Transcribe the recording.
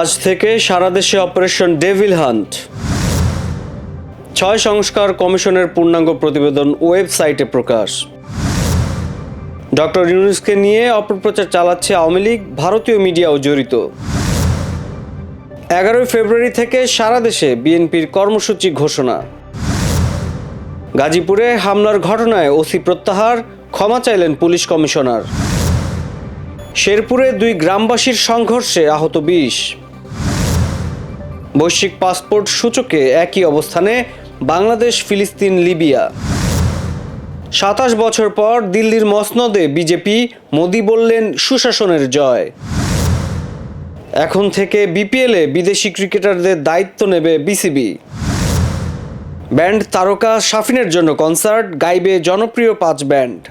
আজ থেকে সারা দেশে অপারেশন ডেভিল হান্ট। 6 সংস্কার কমিশনের পূর্ণাঙ্গ প্রতিবেদন ওয়েবসাইটে প্রকাশ। ডক্টর ইউনূসকে নিয়ে অপপ্রচার চালাচ্ছে আওয়ামী লীগ, ভারতীয় মিডিয়াও জড়িত। 11 ফেব্রুয়ারি থেকে সারা দেশে বিএনপির কর্মসূচি ঘোষণা। গাজীপুরে হামলার ঘটনায় ওসি প্রত্যাহার, ক্ষমা চাইলেন পুলিশ কমিশনার। শেরপুরে 2 গ্রামবাসীর সংঘর্ষে আহত 20। বৈশ্বিক পাসপোর্ট সূচকে একই অবস্থানে বাংলাদেশ, ফিলিস্তিন, লিবিয়া। 27 বছর পর দিল্লির মসনদে বিজেপি, মোদি বললেন সুশাসনের জয়। এখন থেকে বিপিএলে বিদেশি ক্রিকেটারদের দায়িত্ব নেবে বিসিবি। ব্যান্ড তারকা শাফিনের জন্য কনসার্ট, গাইবে জনপ্রিয় 5 ব্যান্ড।